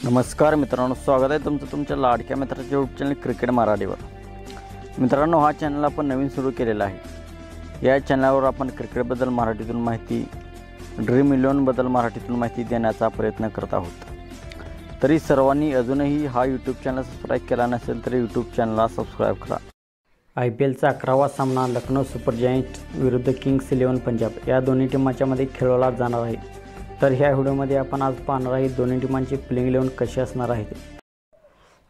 नमस्कार मित्रांनो, स्वागत आहे तुमचं तुमच्या लाडक्या मित्राच्या यूट्यूब चॅनल क्रिकेट मराठीवर। मित्रांनो, हा चॅनल आपण नवीन सुरू केलेला आहे। या चॅनलवर आपण क्रिकेटबद्दल मराठीतून माहिती, ड्रीम 11 बद्दल मराठीतून माहिती देण्याचा प्रयत्न करत आहोत। तरी सर्वांनी अजूनही हा यूट्यूब चॅनल सबस्क्राईब केला नसेल तर यूट्यूब चॅनलला सबस्क्राईब करा। IPLचा 11वा सामना लखनौ सुपर जायंट विरुद्ध किंग्स 11 पंजाब या दोन्ही टीमांच्या मध्ये खेळवला जाणार आहे। तर ह्या व्हिडिओमध्ये आपण आज पाहणार आहे दोन्ही टीमांची प्लेइंग 11 कशी असणार आहे ते।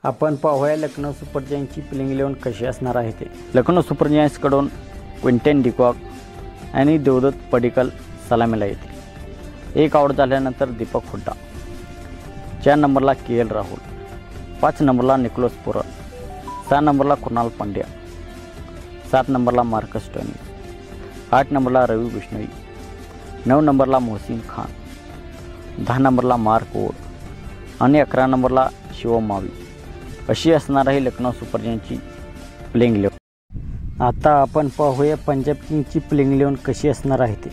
आपण पाहूया लखनौ सुपर जायंटची प्लेइंग 11 कशी असणार आहे ते। लखनौ सुपर जायंट्सकडून क्विंटन डिकॉक आणि देवदत्त पडिक्कल सलामीला येतील। एक आउट झाल्यानंतर दीपक हुड्डा, 4 नंबरला KL राहुल, 5 नंबरला निकोलस पुरन, 6 नंबरला कुणाल पांड्या, 7 नंबरला मार्कस स्टोइनिस, 8 नंबरला रवि बिश्नोई, 9 नंबरला मोहसिन खान, 10 नंबरला मार्क वोड आणि 11 नंबरला शिवम मावी अशी असणार आहे लखनौ सुपर जायंटची प्लेइंग 11। आता आपण पाहूया पंजाब किंग्सची प्लेइंग 11 कशी असणार आहे ते।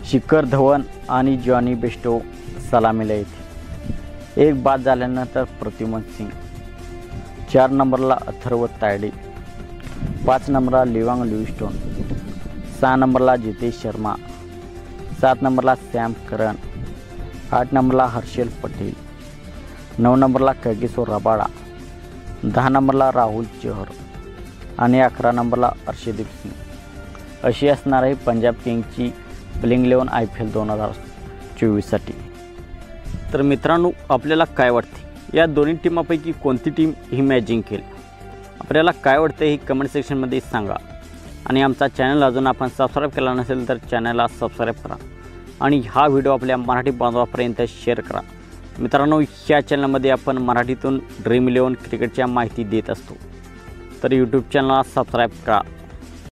शिखर धवन आणि जॉनी बेस्टो सलामीला येतील। एक बाद झाल्यानंतर प्रद्युमन सिंग, 4 नंबरला अथर्व तायडे, 5 नंबरला लिवांग लिव्हिंगस्टोन, 6 नंबरला जितेश शर्मा, 7 नंबरला सॅम करन, 8 नंबरला हर्षल पटेल, 9 नंबरला कागिसो रबाडा, 10 नंबरला राहुल चहर आणि 11 नंबरला अर्शदीप सिंग अशी असणार आहे पंजाब किंग्सची प्लेइंग 11 IPL 2024साठी। तर मित्रांनो, आपल्याला काय वाटते या दोन्ही टीमांपैकी कोणती टीम ही मॅच जिंकेल? आपल्याला काय वाटते हे कमेंट सेक्शनमध्ये सांगा। आणि आमचा चॅनल अजून आपण सबस्क्राईब केला नसेल तर चॅनलला सबस्क्राईब करा आणि हा व्हिडिओ आपल्या मराठी बांधवांपर्यंत शेअर करा। मित्रांनो, ह्या चॅनलमध्ये आपण मराठीतून ड्रीम 11 क्रिकेटच्या माहिती देत असतो, तर यूट्यूब चॅनलला सबस्क्राईब करा।